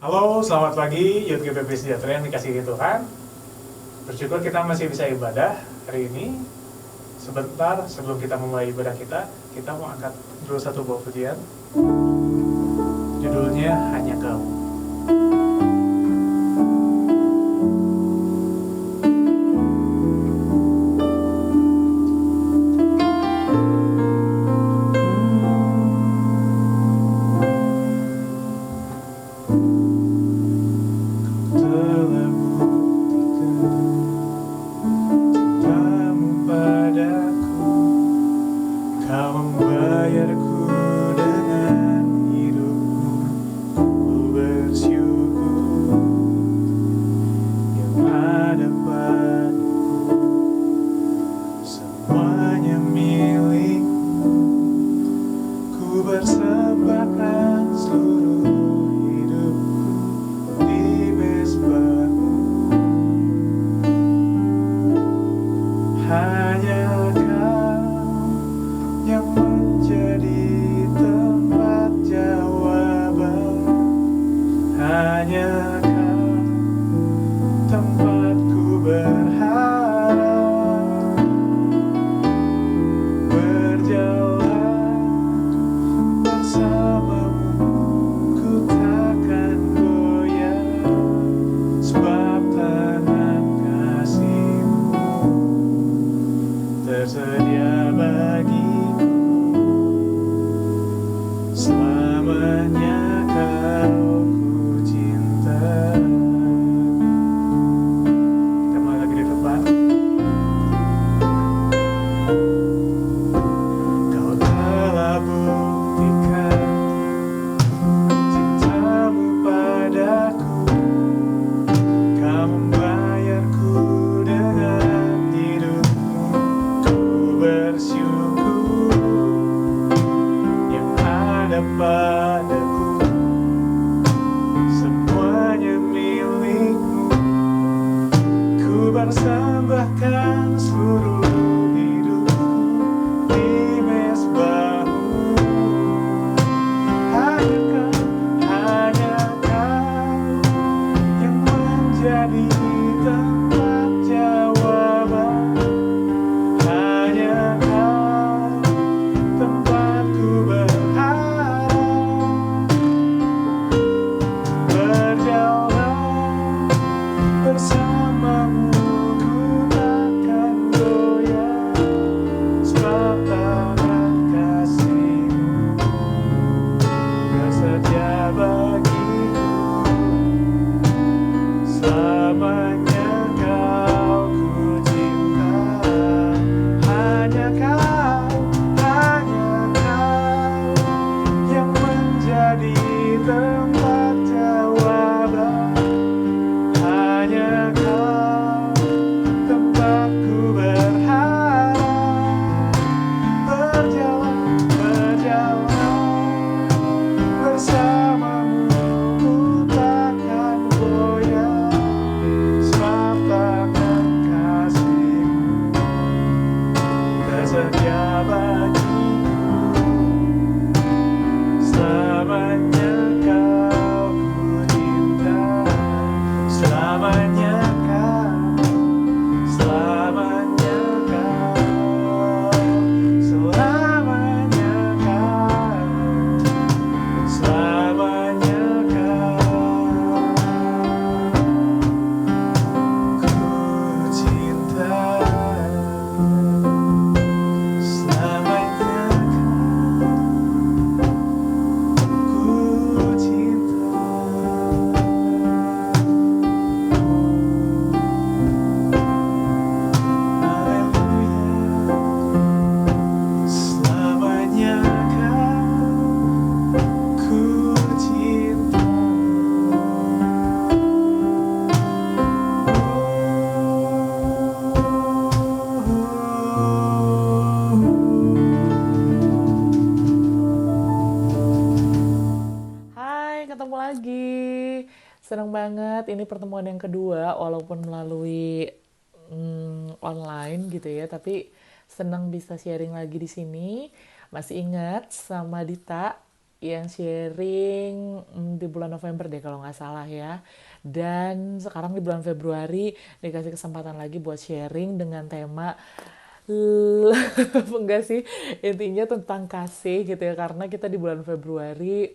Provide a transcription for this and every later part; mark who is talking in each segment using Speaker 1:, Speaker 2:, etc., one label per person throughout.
Speaker 1: Halo, selamat pagi, Youth GPP Sejahtera yang dikasihi Tuhan. Bersyukur kita masih bisa ibadah hari ini. Sebentar sebelum kita memulai ibadah kita mau angkat dulu satu buah pujian. Judulnya Hanya Kau.
Speaker 2: Ketemu lagi. Senang banget ini pertemuan yang kedua walaupun melalui online gitu ya, tapi senang bisa sharing lagi di sini. Masih ingat sama Dita yang sharing di bulan November deh kalau nggak salah ya. Dan sekarang di bulan Februari dikasih kesempatan lagi buat sharing dengan tema enggak sih, intinya tentang kasih gitu ya, karena kita di bulan Februari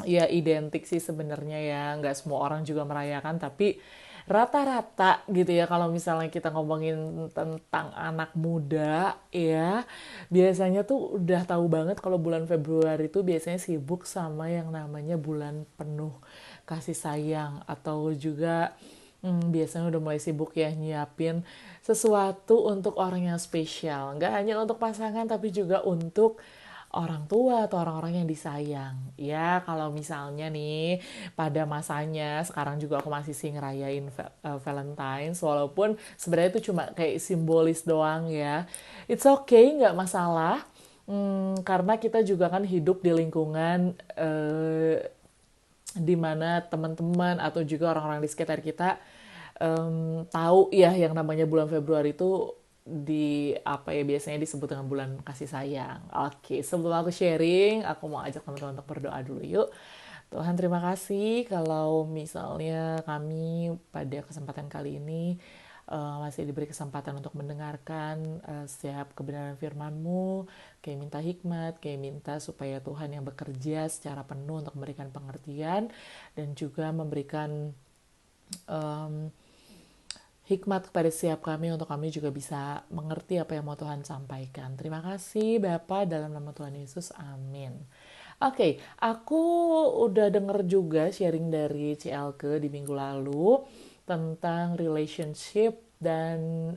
Speaker 2: ya identik sih sebenarnya ya, nggak semua orang juga merayakan, tapi rata-rata gitu ya kalau misalnya kita ngomongin tentang anak muda ya, biasanya tuh udah tahu banget kalau bulan Februari itu biasanya sibuk sama yang namanya bulan penuh kasih sayang, atau juga biasanya udah mulai sibuk ya nyiapin sesuatu untuk orang yang spesial, nggak hanya untuk pasangan tapi juga untuk orang tua atau orang-orang yang disayang. Ya, kalau misalnya nih pada masanya sekarang juga aku masih sih ngerayain Valentine's, walaupun sebenarnya itu cuma kayak simbolis doang ya. It's okay, nggak masalah. Karena kita juga kan hidup di lingkungan di mana teman-teman atau juga orang-orang di sekitar kita tahu ya yang namanya bulan Februari itu di apa ya, biasanya disebut dengan bulan kasih sayang. Oke, sebelum aku sharing, aku mau ajak teman-teman untuk berdoa dulu yuk. Tuhan, terima kasih kalau misalnya kami pada kesempatan kali ini masih diberi kesempatan untuk mendengarkan setiap kebenaran firman-Mu. Kayak minta hikmat, kayak minta supaya Tuhan yang bekerja secara penuh untuk memberikan pengertian dan juga memberikan hikmat kepada setiap kami untuk kami juga bisa mengerti apa yang mau Tuhan sampaikan. Terima kasih Bapa, dalam nama Tuhan Yesus, amin. Oke, aku udah denger juga sharing dari CLK di minggu lalu tentang relationship dan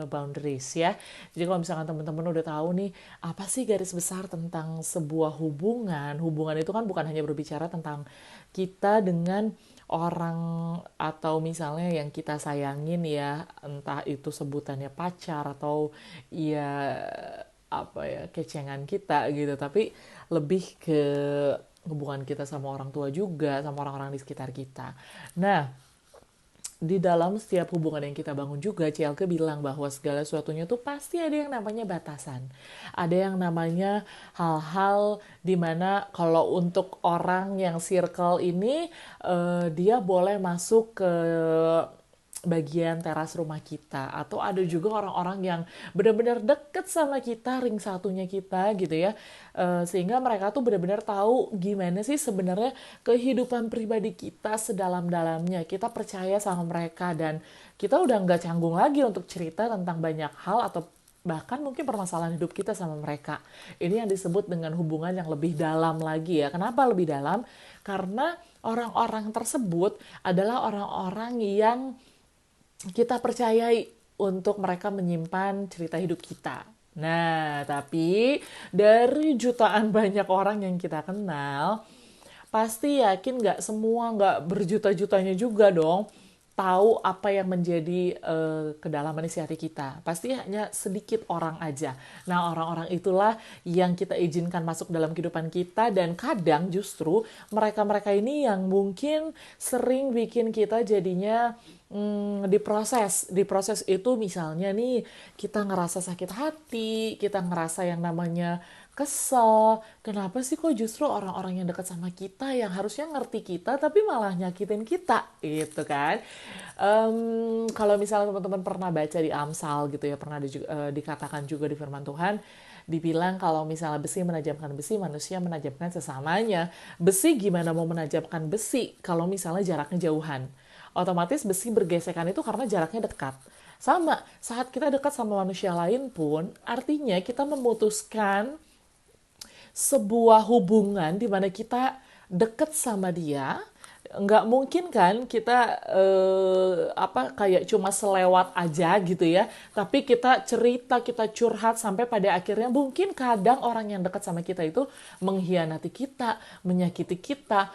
Speaker 2: boundaries ya. Jadi kalau misalkan teman-teman udah tahu nih, apa sih garis besar tentang sebuah hubungan? Hubungan itu kan bukan hanya berbicara tentang kita dengan orang atau misalnya yang kita sayangin ya, entah itu sebutannya pacar atau ya apa ya, kecengan kita gitu, tapi lebih ke hubungan kita sama orang tua juga, sama orang-orang di sekitar kita. Nah, di dalam setiap hubungan yang kita bangun juga, CLK bilang bahwa segala sesuatunya tuh pasti ada yang namanya batasan. Ada yang namanya hal-hal dimana kalau untuk orang yang circle ini, dia boleh masuk ke bagian teras rumah kita, atau ada juga orang-orang yang benar-benar deket sama kita, ring satunya kita gitu ya. Sehingga mereka tuh benar-benar tahu gimana sih sebenarnya kehidupan pribadi kita sedalam-dalamnya. Kita percaya sama mereka dan kita udah nggak canggung lagi untuk cerita tentang banyak hal atau bahkan mungkin permasalahan hidup kita sama mereka. Ini yang disebut dengan hubungan yang lebih dalam lagi ya. Kenapa lebih dalam? Karena orang-orang tersebut adalah orang-orang yang kita percayai untuk mereka menyimpan cerita hidup kita. Nah, tapi dari jutaan banyak orang yang kita kenal, pasti yakin nggak semua, nggak berjuta-jutanya juga dong, tahu apa yang menjadi kedalaman isi hati kita. Pasti hanya sedikit orang aja. Nah, orang-orang itulah yang kita izinkan masuk dalam kehidupan kita, dan kadang justru mereka-mereka ini yang mungkin sering bikin kita jadinya diproses itu, misalnya nih kita ngerasa sakit hati, kita ngerasa yang namanya kesel, kenapa sih kok justru orang-orang yang dekat sama kita yang harusnya ngerti kita tapi malah nyakitin kita gitu kan. Kalau misalnya teman-teman pernah baca di Amsal gitu ya, pernah dikatakan juga di firman Tuhan, dibilang kalau misalnya besi menajamkan besi, manusia menajamkan sesamanya. Besi gimana mau menajamkan besi kalau misalnya jaraknya jauhan? Otomatis besi bergesekan itu karena jaraknya dekat. Sama, saat kita dekat sama manusia lain pun, artinya kita memutuskan sebuah hubungan di mana kita deket sama dia. Nggak mungkin kan kita kayak cuma selewat aja gitu ya, tapi kita cerita, kita curhat sampai pada akhirnya mungkin kadang orang yang dekat sama kita itu mengkhianati kita, menyakiti kita,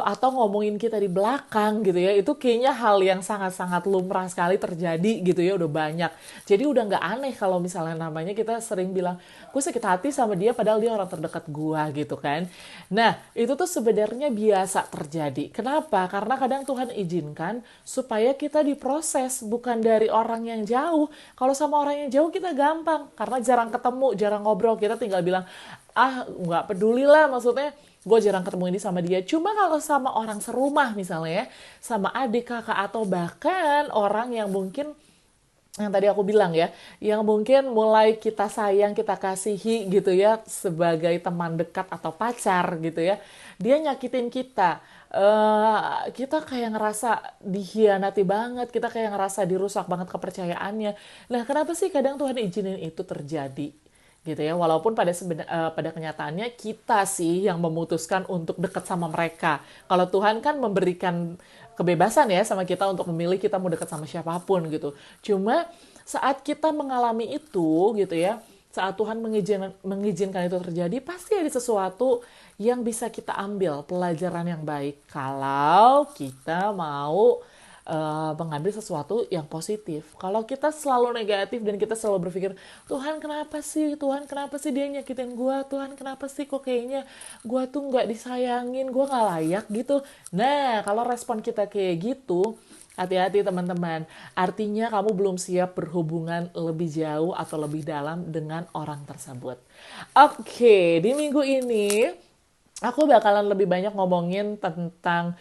Speaker 2: atau ngomongin kita di belakang gitu ya. Itu kayaknya hal yang sangat-sangat lumrah sekali terjadi gitu ya, udah banyak. Jadi udah nggak aneh kalau misalnya namanya kita sering bilang, gue sakit hati sama dia padahal dia orang terdekat gue gitu kan. Nah, itu tuh sebenarnya biasa terjadi. Kenapa? Karena kadang Tuhan izinkan supaya kita diproses, bukan dari orang yang jauh. Kalau sama orang yang jauh kita gampang, karena jarang ketemu, jarang ngobrol, kita tinggal bilang, nggak peduli lah, maksudnya gue jarang ketemu ini sama dia. Cuma kalau sama orang serumah misalnya ya, sama adik, kakak, atau bahkan orang yang mungkin yang tadi aku bilang ya, yang mungkin mulai kita sayang, kita kasihi gitu ya, sebagai teman dekat atau pacar gitu ya, dia nyakitin kita. Kita kayak ngerasa dikhianati banget, kita kayak ngerasa dirusak banget kepercayaannya. Nah, kenapa sih kadang Tuhan izinin itu terjadi? Gitu ya, walaupun pada kenyataannya kita sih yang memutuskan untuk dekat sama mereka. Kalau Tuhan kan memberikan kebebasan ya sama kita untuk memilih kita mau dekat sama siapapun gitu. Cuma saat kita mengalami itu gitu ya, saat Tuhan mengizinkan itu terjadi, pasti ada sesuatu yang bisa kita ambil pelajaran yang baik kalau kita mau mengambil sesuatu yang positif. Kalau kita selalu negatif dan kita selalu berpikir, Tuhan kenapa sih? Tuhan kenapa sih dia nyakitin gue? Tuhan kenapa sih kok kayaknya gue tuh nggak disayangin, gue nggak layak gitu. Nah, kalau respon kita kayak gitu, hati-hati teman-teman. Artinya kamu belum siap berhubungan lebih jauh atau lebih dalam dengan orang tersebut. Oke, di minggu ini aku bakalan lebih banyak ngomongin tentang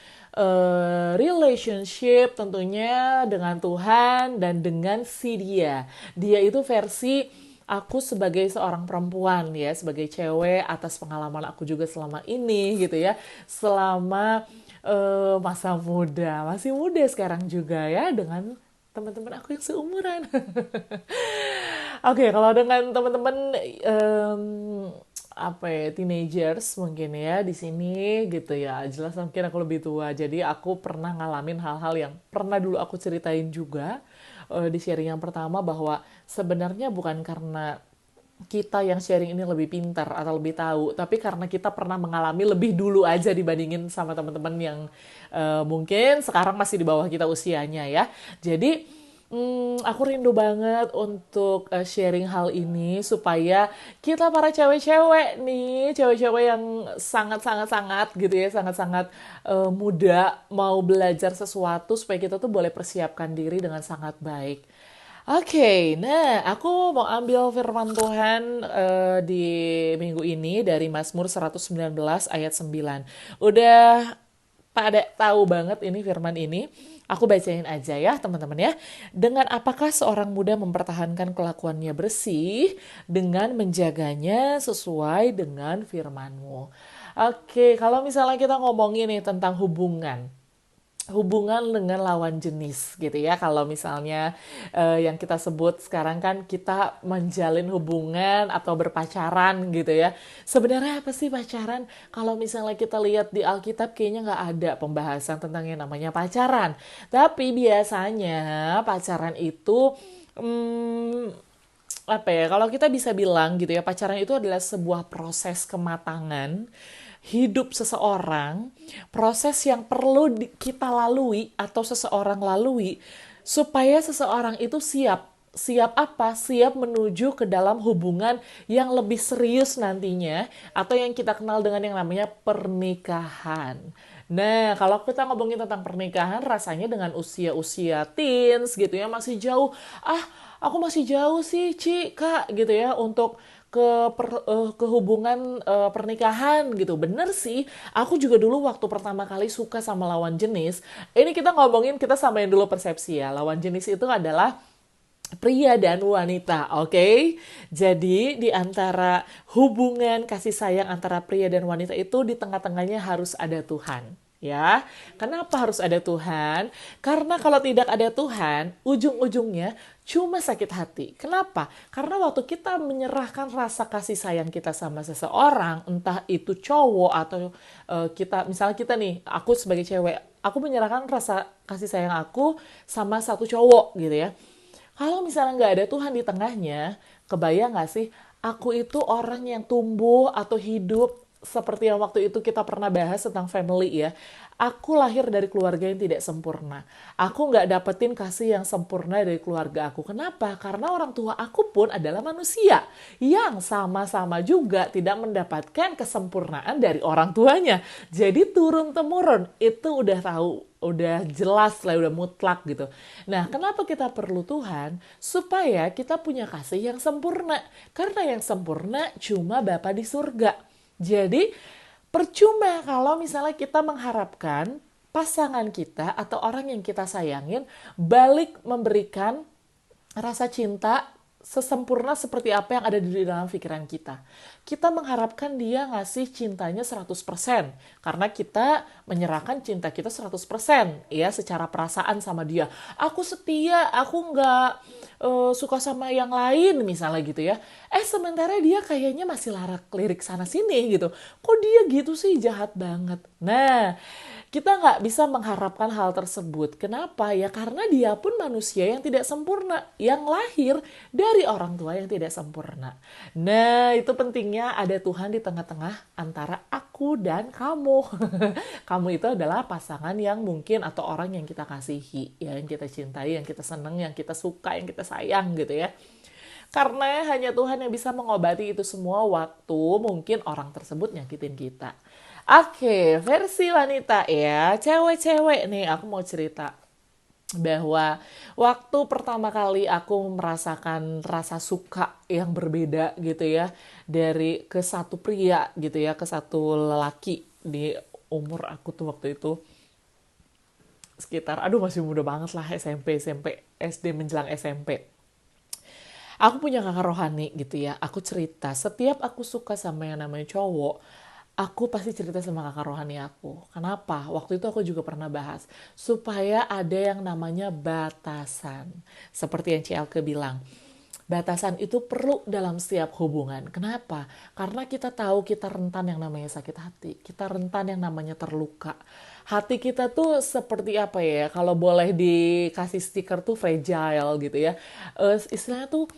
Speaker 2: relationship tentunya dengan Tuhan dan dengan si dia. Dia itu versi aku sebagai seorang perempuan ya, sebagai cewek atas pengalaman aku juga selama ini gitu ya. Selama masa muda, masih muda sekarang juga ya dengan teman-teman aku yang seumuran. Oke, kalau dengan teman-teman apa ya, teenagers mungkin ya di sini gitu ya, jelas mungkin aku lebih tua, jadi aku pernah ngalamin hal-hal yang pernah dulu aku ceritain juga di sharing yang pertama, bahwa sebenarnya bukan karena kita yang sharing ini lebih pintar atau lebih tahu, tapi karena kita pernah mengalami lebih dulu aja dibandingin sama teman-teman yang mungkin sekarang masih di bawah kita usianya ya. Jadi aku rindu banget untuk sharing hal ini supaya kita para cewek-cewek nih, cewek-cewek yang sangat-sangat-sangat gitu ya, sangat-sangat muda mau belajar sesuatu supaya kita tuh boleh persiapkan diri dengan sangat baik. Oke, nah aku mau ambil firman Tuhan di minggu ini dari Mazmur 119 ayat 9. Udah pada tahu banget ini firman ini. Aku bacain aja ya teman-teman ya. Dengan apakah seorang muda mempertahankan kelakuannya bersih dengan menjaganya sesuai dengan firman-Mu. Oke, kalau misalnya kita ngomongin nih tentang hubungan dengan lawan jenis gitu ya. Kalau misalnya yang kita sebut sekarang kan kita menjalin hubungan atau berpacaran gitu ya. Sebenarnya apa sih pacaran? Kalau misalnya kita lihat di Alkitab kayaknya nggak ada pembahasan tentang yang namanya pacaran. Tapi biasanya pacaran itu apa ya, kalau kita bisa bilang gitu ya, pacaran itu adalah sebuah proses kematangan hidup seseorang, proses yang perlu kita lalui atau seseorang lalui supaya seseorang itu siap. Siap apa? Siap menuju ke dalam hubungan yang lebih serius nantinya, atau yang kita kenal dengan yang namanya pernikahan. Nah, kalau kita ngomongin tentang pernikahan, rasanya dengan usia-usia teens gitu ya, masih jauh. Aku masih jauh sih, Ci, Kak, gitu ya, untuk ke hubungan pernikahan gitu. Bener sih, aku juga dulu waktu pertama kali suka sama lawan jenis, ini kita ngomongin, kita samain dulu persepsi ya. Lawan jenis itu adalah pria dan wanita, oke? Jadi di antara hubungan kasih sayang antara pria dan wanita itu di tengah-tengahnya harus ada Tuhan. Ya, kenapa harus ada Tuhan? Karena kalau tidak ada Tuhan, ujung-ujungnya cuma sakit hati. Kenapa? Karena waktu kita menyerahkan rasa kasih sayang kita sama seseorang, entah itu cowok atau misalnya kita nih, aku sebagai cewek, aku menyerahkan rasa kasih sayang aku sama satu cowok gitu ya. Kalau misalnya nggak ada Tuhan di tengahnya, kebayang nggak sih, aku itu orang yang tumbuh atau hidup seperti yang waktu itu kita pernah bahas tentang family ya. aku lahir dari keluarga yang tidak sempurna. Aku nggak dapetin kasih yang sempurna dari keluarga aku. Kenapa? Karena orang tua aku pun adalah manusia yang sama-sama juga tidak mendapatkan kesempurnaan dari orang tuanya. Jadi turun-temurun itu udah tahu, udah jelas lah, udah mutlak gitu. Nah, kenapa kita perlu Tuhan? Supaya kita punya kasih yang sempurna. Karena yang sempurna cuma Bapa di surga. Jadi, percuma kalau misalnya kita mengharapkan pasangan kita atau orang yang kita sayangin balik memberikan rasa cinta sesempurna seperti apa yang ada di dalam pikiran kita. Kita mengharapkan dia ngasih cintanya 100% karena kita menyerahkan cinta kita 100% ya secara perasaan sama dia. Aku setia, aku nggak suka sama yang lain misalnya gitu ya. Sementara dia kayaknya masih lirik sana sini gitu. Kok dia gitu sih, jahat banget. Nah, kita nggak bisa mengharapkan hal tersebut. Kenapa? Ya karena dia pun manusia yang tidak sempurna, yang lahir dari orang tua yang tidak sempurna. Nah, itu pentingnya ada Tuhan di tengah-tengah antara aku dan kamu. Kamu itu adalah pasangan yang mungkin atau orang yang kita kasihi, ya, yang kita cintai, yang kita senang, yang kita suka, yang kita sayang gitu ya. Karena hanya Tuhan yang bisa mengobati itu semua waktu mungkin orang tersebut nyakitin kita. Oke, versi wanita ya, cewek-cewek nih, aku mau cerita bahwa waktu pertama kali aku merasakan rasa suka yang berbeda gitu ya, dari ke satu pria gitu ya, ke satu lelaki di umur aku tuh waktu itu sekitar, masih muda banget lah, SMP, SD menjelang SMP. Aku punya kakak rohani gitu ya, aku cerita, setiap aku suka sama yang namanya cowok, aku pasti cerita sama kakak rohani aku. Kenapa? Waktu itu aku juga pernah bahas. Supaya ada yang namanya batasan. Seperti yang CLK bilang. Batasan itu perlu dalam setiap hubungan. Kenapa? Karena kita tahu kita rentan yang namanya sakit hati. Kita rentan yang namanya terluka. Hati kita tuh seperti apa ya? Kalau boleh dikasih stiker tuh fragile gitu ya. Istilahnya tuh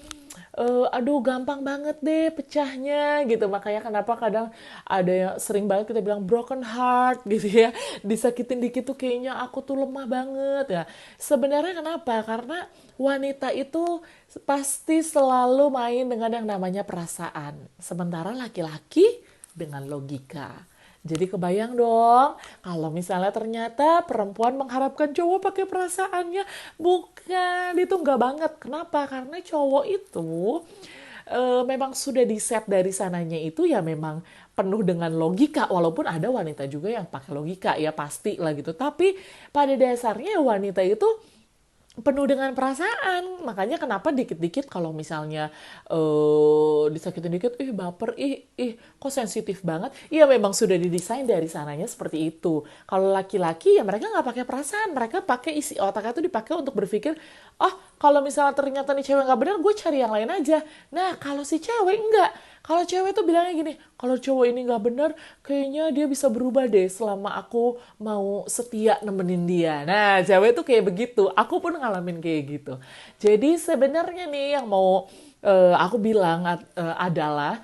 Speaker 2: aduh gampang banget deh pecahnya gitu. Makanya kenapa kadang ada yang sering banget kita bilang broken heart gitu ya, disakitin dikit tuh kayaknya aku tuh lemah banget ya. Sebenarnya kenapa? Karena wanita itu pasti selalu main dengan yang namanya perasaan, sementara laki-laki dengan logika. Jadi kebayang dong, kalau misalnya ternyata perempuan mengharapkan cowok pakai perasaannya, bukan, itu nggak banget. Kenapa? Karena cowok itu memang sudah di set dari sananya itu ya memang penuh dengan logika, walaupun ada wanita juga yang pakai logika ya pasti lah gitu. Tapi pada dasarnya wanita itu penuh dengan perasaan. Makanya kenapa dikit-dikit kalau misalnya disakitin dikit, baper, kok sensitif banget. Iya memang sudah didesain dari sananya seperti itu. Kalau laki-laki ya mereka nggak pakai perasaan, mereka pakai isi otaknya itu dipakai untuk berpikir, kalau misalnya ternyata nih cewek nggak benar, gue cari yang lain aja. Nah kalau si cewek enggak. Kalau cewek tuh bilangnya gini, kalau cowok ini nggak benar, kayaknya dia bisa berubah deh selama aku mau setia nemenin dia. Nah, cewek tuh kayak begitu. Aku pun ngalamin kayak gitu. Jadi sebenarnya nih yang mau aku bilang adalah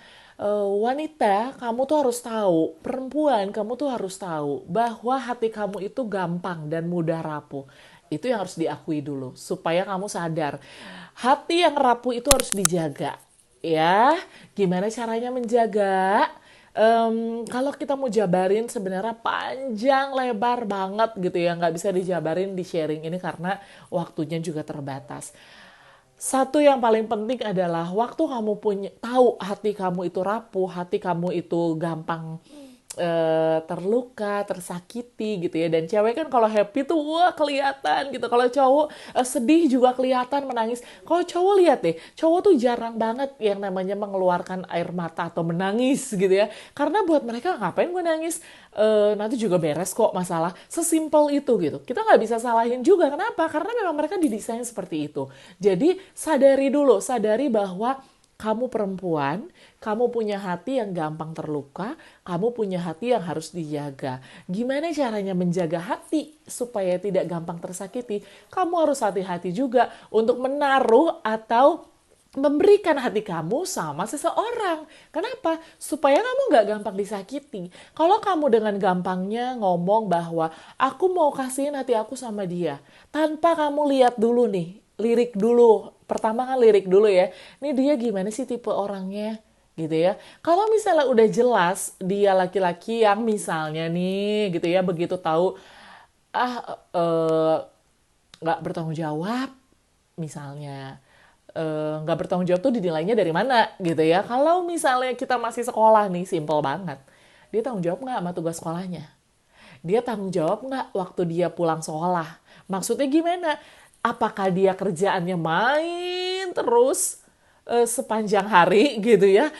Speaker 2: wanita, kamu tuh harus tahu, perempuan, kamu tuh harus tahu bahwa hati kamu itu gampang dan mudah rapuh. Itu yang harus diakui dulu, supaya kamu sadar. Hati yang rapuh itu harus dijaga. Ya, gimana caranya menjaga? Kalau kita mau jabarin sebenarnya panjang lebar banget gitu ya, nggak bisa dijabarin di sharing ini karena waktunya juga terbatas. Satu yang paling penting adalah waktu kamu punya tahu hati kamu itu rapuh, hati kamu itu gampang terluka, tersakiti gitu ya. Dan cewek kan kalau happy tuh wah kelihatan gitu. Kalau cowok sedih juga kelihatan, menangis. Kalau cowok lihat deh, cowok tuh jarang banget yang namanya mengeluarkan air mata atau menangis gitu ya. Karena buat mereka ngapain gue nangis? Nanti juga beres kok masalah. Sesimpel itu gitu. Kita nggak bisa salahin juga. Kenapa? Karena memang mereka didesain seperti itu. Jadi sadari dulu, sadari bahwa kamu perempuan, kamu punya hati yang gampang terluka, kamu punya hati yang harus dijaga. Gimana caranya menjaga hati supaya tidak gampang tersakiti? Kamu harus hati-hati juga untuk menaruh atau memberikan hati kamu sama seseorang. Kenapa? Supaya kamu nggak gampang disakiti. Kalau kamu dengan gampangnya ngomong bahwa aku mau kasihin hati aku sama dia, tanpa kamu lihat dulu nih, lirik dulu. Pertama kan lirik dulu ya. Ini dia gimana sih tipe orangnya? Gitu ya. Kalau misalnya udah jelas dia laki-laki yang misalnya nih gitu ya, begitu tahu nggak bertanggung jawab misalnya, nggak bertanggung jawab tuh dinilainya dari mana gitu ya. Kalau misalnya kita masih sekolah nih, simple banget, dia tanggung jawab nggak sama tugas sekolahnya, dia tanggung jawab nggak waktu dia pulang sekolah. Maksudnya gimana? Apakah dia kerjaannya main terus sepanjang hari gitu ya,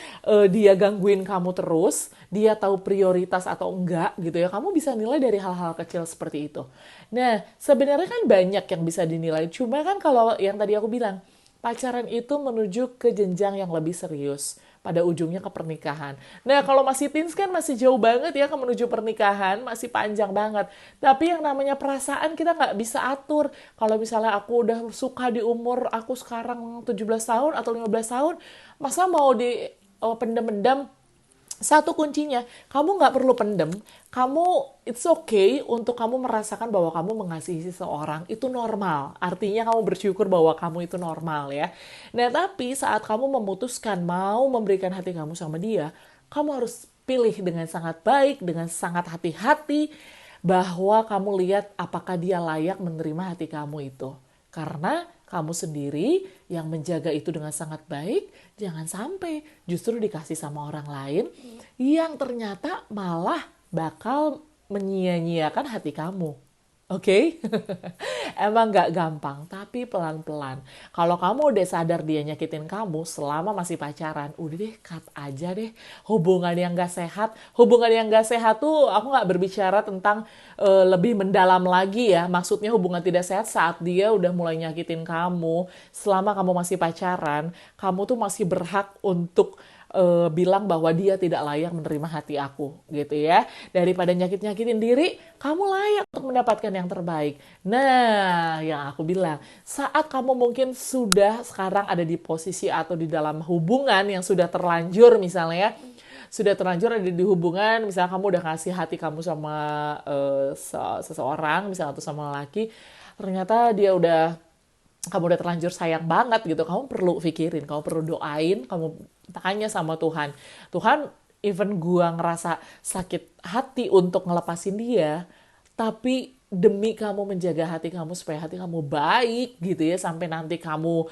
Speaker 2: dia gangguin kamu terus, dia tahu prioritas atau enggak gitu ya. Kamu bisa nilai dari hal-hal kecil seperti itu. Nah, sebenarnya kan banyak yang bisa dinilai. Cuma kan kalau yang tadi aku bilang, pacaran itu menuju ke jenjang yang lebih serius. Pada ujungnya ke pernikahan. Nah, kalau masih teens kan masih jauh banget ya ke menuju pernikahan, masih panjang banget. Tapi yang namanya perasaan kita nggak bisa atur. Kalau misalnya aku udah suka di umur aku sekarang 17 tahun atau 15 tahun, masa mau di pendem-pendem. Satu kuncinya, kamu nggak perlu pendem. Kamu, it's okay untuk kamu merasakan bahwa kamu mengasihi seseorang. Itu normal. Artinya kamu bersyukur bahwa kamu itu normal ya. Nah, tapi saat kamu memutuskan mau memberikan hati kamu sama dia, kamu harus pilih dengan sangat baik, dengan sangat hati-hati, bahwa kamu lihat apakah dia layak menerima hati kamu itu. Karena kamu sendiri yang menjaga itu dengan sangat baik, jangan sampai justru dikasih sama orang lain yang ternyata malah bakal menyia-nyiakan hati kamu. Oke? Emang nggak gampang, tapi pelan-pelan. Kalau kamu udah sadar dia nyakitin kamu selama masih pacaran, udah deh cut aja deh. Hubungan yang nggak sehat. Hubungan yang nggak sehat tuh aku nggak berbicara tentang lebih mendalam lagi ya. Maksudnya hubungan tidak sehat saat dia udah mulai nyakitin kamu. Selama kamu masih pacaran, kamu tuh masih berhak untuk bilang bahwa dia tidak layak menerima hati aku gitu ya. Daripada nyakit-nyakitin diri, kamu layak untuk mendapatkan yang terbaik. Nah, yang aku bilang, saat kamu mungkin sudah sekarang ada di posisi atau di dalam hubungan yang sudah terlanjur misalnya ya, sudah terlanjur ada di hubungan, misalnya kamu udah kasih hati kamu sama seseorang, misalnya atau sama laki, ternyata dia udah, kamu udah terlanjur sayang banget gitu, kamu perlu pikirin, kamu perlu doain, kamu tanya sama Tuhan. Tuhan, even gua ngerasa sakit hati untuk ngelepasin dia, tapi demi kamu menjaga hati kamu supaya hati kamu baik gitu ya, sampai nanti kamu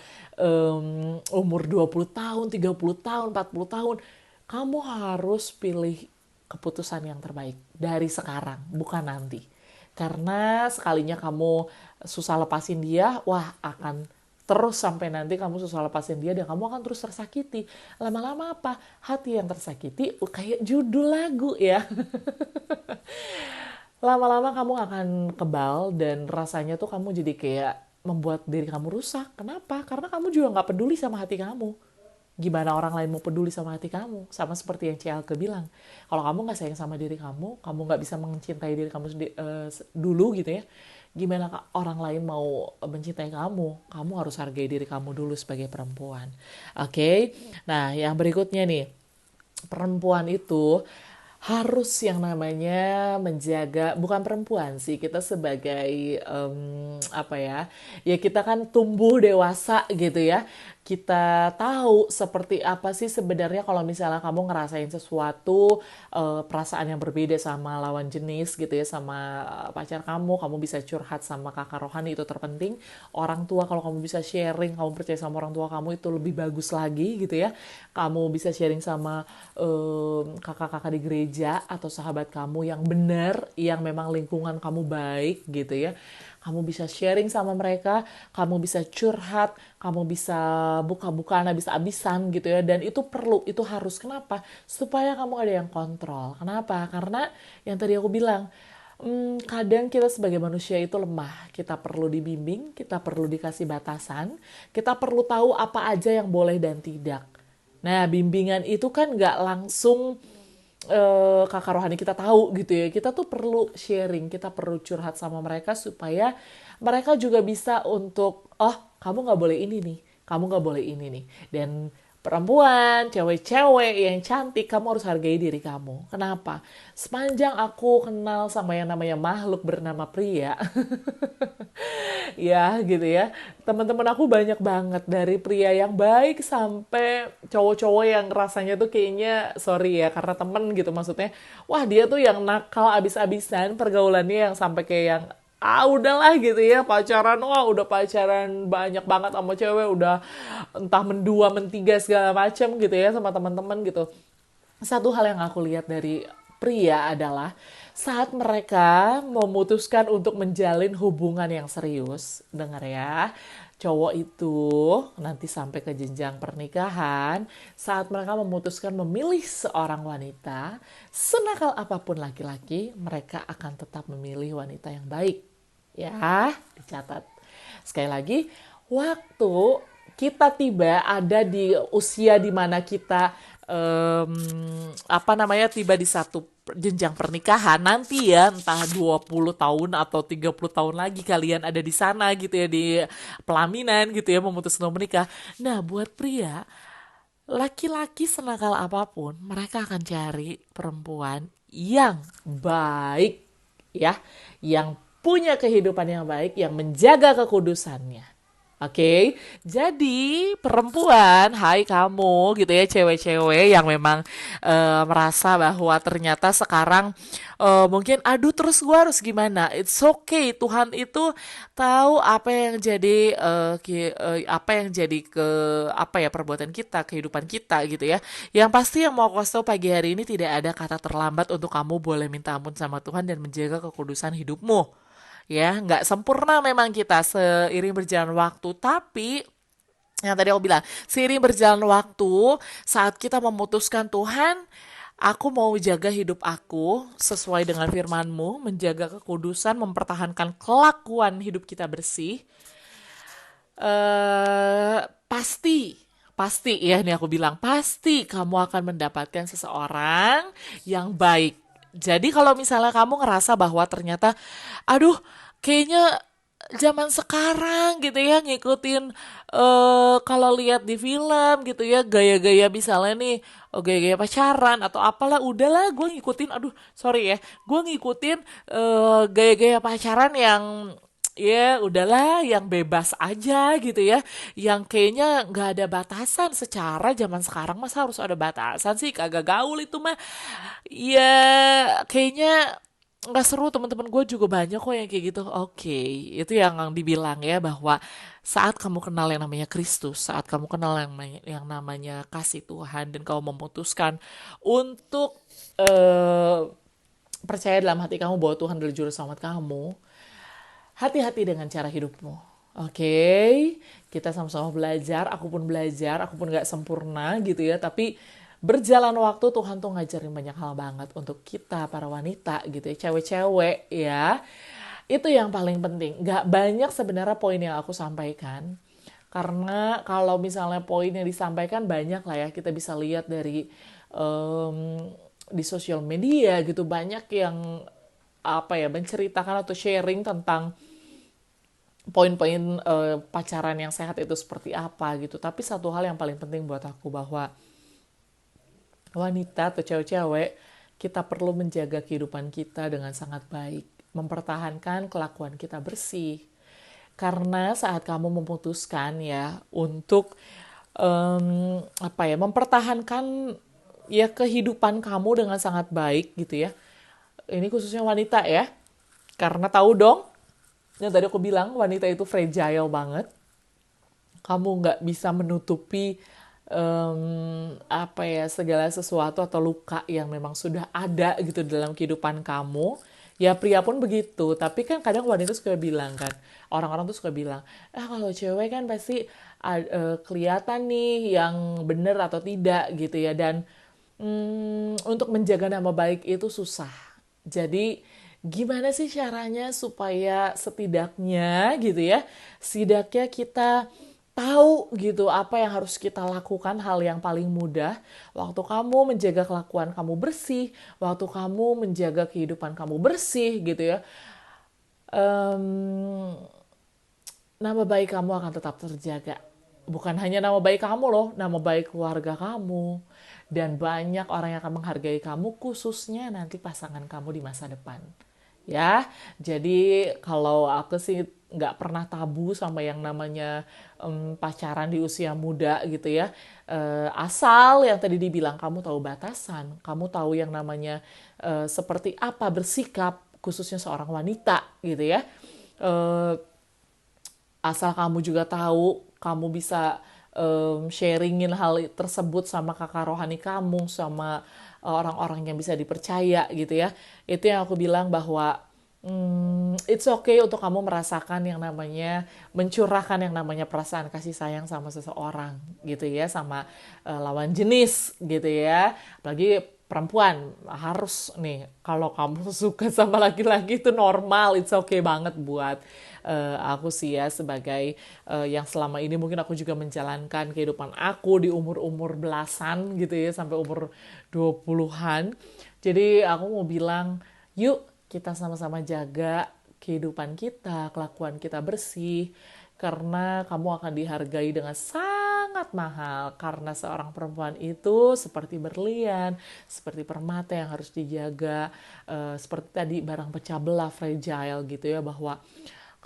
Speaker 2: umur 20 tahun, 30 tahun, 40 tahun, kamu harus pilih keputusan yang terbaik dari sekarang, bukan nanti. Karena sekalinya kamu susah lepasin dia, wah akan terus sampai nanti kamu susah lepasin dia dan kamu akan terus tersakiti. Lama-lama apa? Hati yang tersakiti kayak judul lagu ya. Lama-lama kamu akan kebal dan rasanya tuh kamu jadi kayak membuat diri kamu rusak. Kenapa? Karena kamu juga nggak peduli sama hati kamu. Gimana orang lain mau peduli sama hati kamu? Sama seperti yang Cialke bilang. Kalau kamu nggak sayang sama diri kamu nggak bisa mencintai diri kamu dulu gitu ya. Gimana orang lain mau mencintai kamu? Kamu harus hargai diri kamu dulu sebagai perempuan. Oke? Nah, yang berikutnya nih. Perempuan itu harus yang namanya menjaga, bukan perempuan sih, kita sebagai apa ya, ya kita kan tumbuh dewasa gitu ya, kita tahu seperti apa sih sebenarnya kalau misalnya kamu ngerasain sesuatu, perasaan yang berbeda sama lawan jenis gitu ya, sama pacar kamu bisa curhat sama kakak rohani, itu terpenting. Orang tua, kalau kamu bisa sharing, kamu percaya sama orang tua kamu, itu lebih bagus lagi gitu ya. Kamu bisa sharing sama kakak-kakak di gereja atau sahabat kamu yang benar, yang memang lingkungan kamu baik gitu ya. Kamu bisa sharing sama mereka, kamu bisa curhat, kamu bisa buka-bukaan habis-habisan gitu ya. Dan itu perlu, itu harus. Kenapa? Supaya kamu ada yang kontrol. Kenapa? Karena yang tadi aku bilang, kadang kita sebagai manusia itu lemah. Kita perlu dibimbing, kita perlu dikasih batasan, kita perlu tahu apa aja yang boleh dan tidak. Nah, bimbingan itu kan nggak langsung kakak rohani kita tahu gitu ya. Kita tuh perlu sharing, kita perlu curhat sama mereka supaya mereka juga bisa untuk, oh kamu nggak boleh ini nih, kamu gak boleh ini nih. Dan perempuan, cewek-cewek yang cantik, kamu harus hargai diri kamu. Kenapa? Sepanjang aku kenal sama yang namanya makhluk bernama pria, ya gitu ya. Teman-teman aku banyak banget dari pria yang baik sampai cowok-cowok yang rasanya tuh kayaknya sorry ya karena temen gitu maksudnya. Wah dia tuh yang nakal abis-abisan pergaulannya yang sampai kayak yang udahlah gitu ya pacaran wah udah pacaran banyak banget sama cewek udah entah mendua mentiga segala macam gitu ya sama teman-teman gitu. Satu hal yang aku lihat dari pria adalah saat mereka memutuskan untuk menjalin hubungan yang serius, dengar ya, cowok itu nanti sampai ke jenjang pernikahan, saat mereka memutuskan memilih seorang wanita, senakal apapun laki-laki, mereka akan tetap memilih wanita yang baik. Ya, dicatat. Sekali lagi, waktu kita tiba ada di usia di mana kita tiba di satu jenjang pernikahan nanti ya entah 20 tahun atau 30 tahun lagi kalian ada di sana gitu ya di pelaminan gitu ya memutuskan menikah. Nah, buat pria, laki-laki senakal apapun, mereka akan cari perempuan yang baik ya, yang punya kehidupan yang baik, yang menjaga kekudusannya. Oke, jadi perempuan, hai kamu gitu ya, cewek-cewek yang memang merasa bahwa ternyata sekarang mungkin aduh terus gue harus gimana? It's okay, Tuhan itu tahu apa yang jadi apa yang jadi perbuatan kita, kehidupan kita gitu ya. Yang pasti yang mau aku kasih tahu pagi hari ini tidak ada kata terlambat untuk kamu boleh minta ampun sama Tuhan dan menjaga kekudusan hidupmu. Ya, nggak sempurna memang kita seiring berjalan waktu, tapi yang tadi aku bilang, seiring berjalan waktu, saat kita memutuskan Tuhan, aku mau jaga hidup aku sesuai dengan firman-Mu, menjaga kekudusan, mempertahankan kelakuan hidup kita bersih, pasti, pasti ya ini aku bilang, pasti kamu akan mendapatkan seseorang yang baik. Jadi kalau misalnya kamu ngerasa bahwa ternyata, aduh, kayaknya zaman sekarang gitu ya ngikutin kalau lihat di film gitu ya gaya-gaya misalnya nih gaya-gaya pacaran atau apalah udahlah gue ngikutin aduh sorry ya gue ngikutin gaya-gaya pacaran yang ya udahlah yang bebas aja gitu ya yang kayaknya nggak ada batasan secara zaman sekarang masa harus ada batasan sih kagak gaul itu mah ya kayaknya nggak seru teman-teman gue juga banyak kok yang kayak gitu. Oke, itu yang dibilang ya bahwa saat kamu kenal yang namanya Kristus, saat kamu kenal yang namanya kasih Tuhan dan kamu memutuskan untuk percaya dalam hati kamu bahwa Tuhan adalah juru selamat kamu, hati-hati dengan cara hidupmu. Oke, kita sama-sama belajar, aku pun gak sempurna gitu ya, tapi berjalan waktu Tuhan tuh ngajarin banyak hal banget untuk kita para wanita gitu ya, cewek-cewek ya. Itu yang paling penting. Gak banyak sebenarnya poin yang aku sampaikan. Karena kalau misalnya poin yang disampaikan banyak lah ya, kita bisa lihat dari di sosial media gitu, banyak yang menceritakan atau sharing tentang poin-poin pacaran yang sehat itu seperti apa gitu. Tapi satu hal yang paling penting buat aku bahwa wanita atau cewek-cewek kita perlu menjaga kehidupan kita dengan sangat baik, mempertahankan kelakuan kita bersih. Karena saat kamu memutuskan ya untuk mempertahankan ya kehidupan kamu dengan sangat baik gitu ya. Ini khususnya wanita ya. Karena tahu dong, yang tadi aku bilang wanita itu fragile banget. Kamu nggak bisa menutupi segala sesuatu atau luka yang memang sudah ada gitu dalam kehidupan kamu. Ya pria pun begitu, tapi kan kadang wanita suka bilang kan, orang-orang tuh suka bilang, kalau cewek kan pasti kelihatan nih yang benar atau tidak gitu ya, dan untuk menjaga nama baik itu susah. Jadi gimana sih caranya supaya setidaknya kita tahu gitu apa yang harus kita lakukan, hal yang paling mudah waktu kamu menjaga kelakuan kamu bersih, waktu kamu menjaga kehidupan kamu bersih gitu ya, nama baik kamu akan tetap terjaga. bukan hanya nama baik kamu loh, nama baik keluarga kamu. Dan banyak orang yang akan menghargai kamu, khususnya nanti pasangan kamu di masa depan. Ya, jadi kalau aku sih nggak pernah tabu sama yang namanya pacaran di usia muda gitu ya. Asal yang tadi dibilang kamu tahu batasan, kamu tahu yang namanya seperti apa bersikap, khususnya seorang wanita gitu ya. Eh, Asal kamu juga tahu, kamu bisa sharingin hal tersebut sama kakak rohani kamu, sama orang-orang yang bisa dipercaya gitu ya. Itu yang aku bilang bahwa it's okay untuk kamu merasakan yang namanya, mencurahkan yang namanya perasaan kasih sayang sama seseorang gitu ya, sama lawan jenis gitu ya. Apalagi perempuan harus nih, kalau kamu suka sama laki-laki itu normal, it's okay banget buat aku sih ya, sebagai yang selama ini mungkin aku juga menjalankan kehidupan aku di umur-umur belasan gitu ya, sampai umur 20-an. Jadi aku mau bilang, yuk kita sama-sama jaga kehidupan kita, kelakuan kita bersih, karena kamu akan dihargai dengan sangat mahal, karena seorang perempuan itu seperti berlian, seperti permata yang harus dijaga, seperti tadi barang pecah belah, fragile gitu ya, bahwa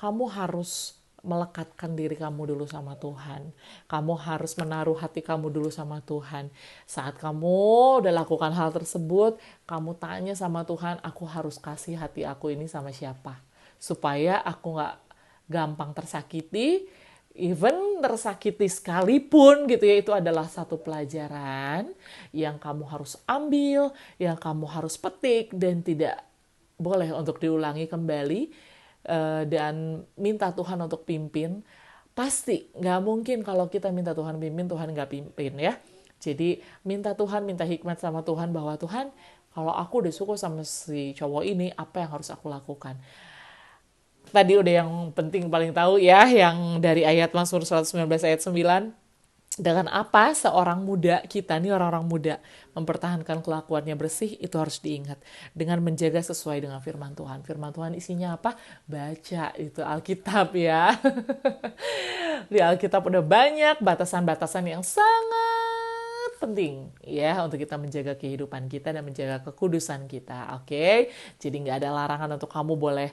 Speaker 2: kamu harus melekatkan diri kamu dulu sama Tuhan. Kamu harus menaruh hati kamu dulu sama Tuhan. Saat kamu udah lakukan hal tersebut, kamu tanya sama Tuhan, aku harus kasih hati aku ini sama siapa? Supaya aku gak gampang tersakiti, even tersakiti sekalipun gitu ya, itu adalah satu pelajaran yang kamu harus ambil, yang kamu harus petik, dan tidak boleh untuk diulangi kembali. Dan minta Tuhan untuk pimpin. Pasti nggak mungkin kalau kita minta Tuhan pimpin, Tuhan nggak pimpin ya. Jadi minta Tuhan, minta hikmat sama Tuhan, bahwa Tuhan, kalau aku udah suka sama si cowok ini, apa yang harus aku lakukan? Tadi udah yang penting paling tahu ya, yang dari ayat Mazmur 119 ayat 9. Dengan apa seorang muda, kita nih orang-orang muda, mempertahankan kelakuannya bersih, itu harus diingat. Dengan menjaga sesuai dengan firman Tuhan. Firman Tuhan isinya apa? Baca itu Alkitab ya. Di Alkitab udah banyak batasan-batasan yang sangat penting ya, untuk kita menjaga kehidupan kita dan menjaga kekudusan kita. Oke? Jadi nggak ada larangan untuk kamu boleh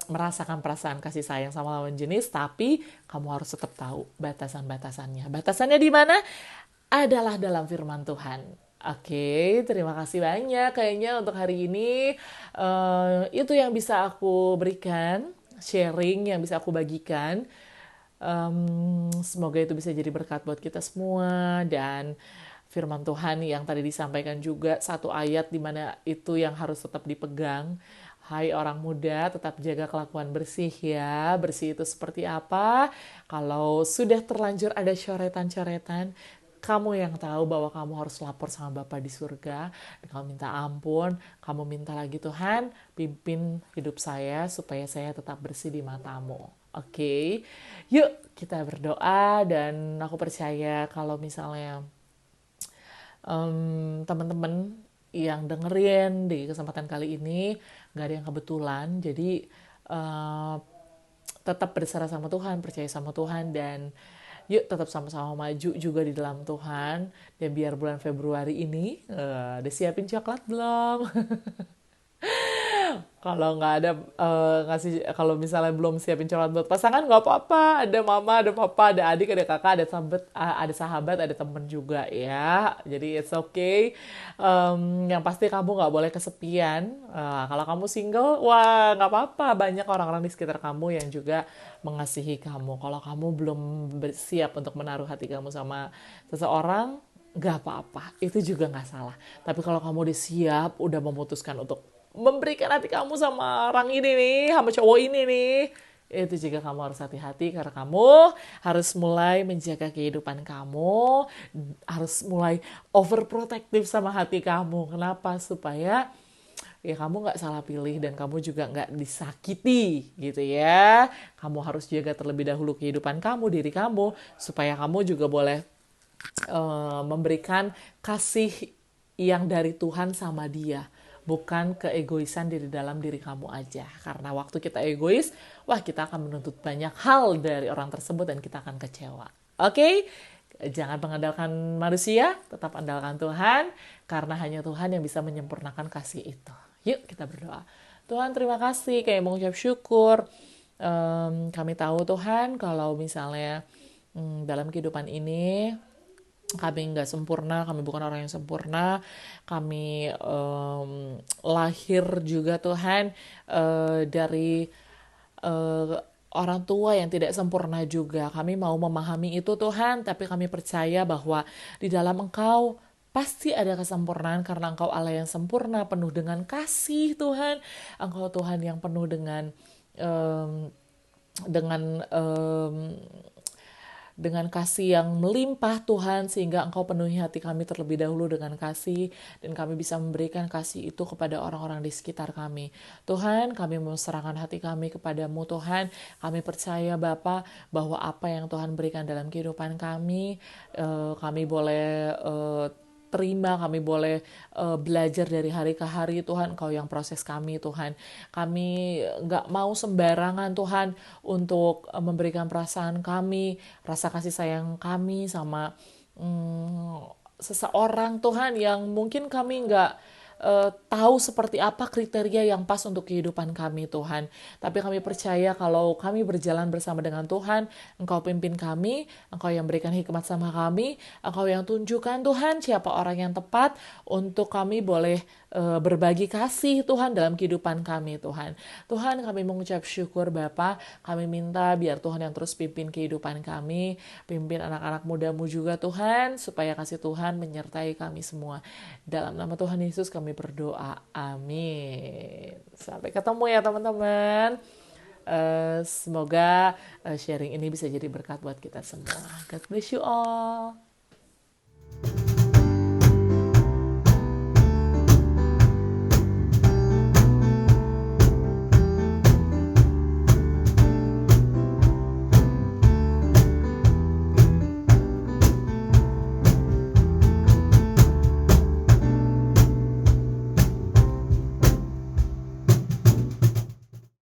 Speaker 2: merasakan perasaan kasih sayang sama lawan jenis, tapi kamu harus tetap tahu batasan-batasannya. Batasannya di mana? Adalah dalam firman Tuhan. Oke, terima kasih banyak kayaknya untuk hari ini. Itu yang bisa aku berikan, sharing yang bisa aku bagikan. Semoga itu bisa jadi berkat buat kita semua, dan firman Tuhan yang tadi disampaikan juga, satu ayat di mana itu yang harus tetap dipegang. Hai orang muda, tetap jaga kelakuan bersih ya. Bersih itu seperti apa? Kalau sudah terlanjur ada coretan-coretan, kamu yang tahu bahwa kamu harus lapor sama Bapa di surga. Dan kamu minta ampun, kamu minta lagi, Tuhan, pimpin hidup saya supaya saya tetap bersih di matamu. Oke, yuk kita berdoa, dan aku percaya kalau misalnya teman-teman yang dengerin di kesempatan kali ini gak ada yang kebetulan, jadi tetap berserah sama Tuhan, percaya sama Tuhan, dan yuk tetap sama-sama maju juga di dalam Tuhan. Dan biar bulan Februari ini udah siapin coklat belum? Kalau nggak ada ngasih, kalau misalnya belum siapin coklat buat pasangan, nggak apa-apa, ada mama, ada papa, ada adik, ada kakak, ada sahabat, ada temen juga ya. Jadi it's okay. Yang pasti kamu nggak boleh kesepian. Kalau kamu single, wah nggak apa-apa, banyak orang-orang di sekitar kamu yang juga mengasihi kamu. Kalau kamu belum siap untuk menaruh hati kamu sama seseorang, nggak apa-apa, itu juga nggak salah. Tapi kalau kamu udah siap, udah memutuskan untuk memberikan hati kamu sama orang ini nih, sama cowok ini nih, itu juga kamu harus hati-hati, karena kamu harus mulai menjaga kehidupan kamu, harus mulai overprotective sama hati kamu. Kenapa? Supaya ya kamu nggak salah pilih, dan kamu juga nggak disakiti gitu ya. Kamu harus jaga terlebih dahulu kehidupan kamu, diri kamu, supaya kamu juga boleh memberikan kasih yang dari Tuhan sama dia, bukan keegoisan di dalam diri kamu aja. Karena waktu kita egois, wah kita akan menuntut banyak hal dari orang tersebut dan kita akan kecewa. Oke? Jangan mengandalkan manusia, tetap andalkan Tuhan, karena hanya Tuhan yang bisa menyempurnakan kasih itu. Yuk kita berdoa. Tuhan terima kasih, kayak mengucap syukur. Kami tahu Tuhan kalau misalnya dalam kehidupan ini kami nggak sempurna, kami bukan orang yang sempurna, kami lahir juga Tuhan dari eh, orang tua yang tidak sempurna juga. Kami mau memahami itu Tuhan, tapi kami percaya bahwa di dalam Engkau pasti ada kesempurnaan karena Engkau Allah yang sempurna, penuh dengan kasih Tuhan. Engkau Tuhan yang penuh em, dengan dengan kasih yang melimpah Tuhan, sehingga Engkau penuhi hati kami terlebih dahulu dengan kasih, dan kami bisa memberikan kasih itu kepada orang-orang di sekitar kami. Tuhan, kami serahkan hati kami kepadamu Tuhan. Kami percaya Bapa bahwa apa yang Tuhan berikan dalam kehidupan kami boleh terima, kami boleh belajar dari hari ke hari Tuhan. Engkau yang proses kami Tuhan. Kami nggak mau sembarangan Tuhan untuk memberikan perasaan kami, rasa kasih sayang kami sama seseorang Tuhan yang mungkin kami nggak tahu seperti apa kriteria yang pas untuk kehidupan kami Tuhan. Tapi kami percaya kalau kami berjalan bersama dengan Tuhan, Engkau pimpin kami, Engkau yang berikan hikmat sama kami, Engkau yang tunjukkan Tuhan siapa orang yang tepat untuk kami boleh berbagi kasih Tuhan dalam kehidupan kami Tuhan. Tuhan, kami mengucap syukur Bapa, kami minta biar Tuhan yang terus pimpin kehidupan kami, pimpin anak-anak mudamu juga Tuhan, supaya kasih Tuhan menyertai kami semua. Dalam nama Tuhan Yesus kami berdoa. Amin. Sampai ketemu ya teman-teman. Semoga sharing ini bisa jadi berkat buat kita semua. God bless you all.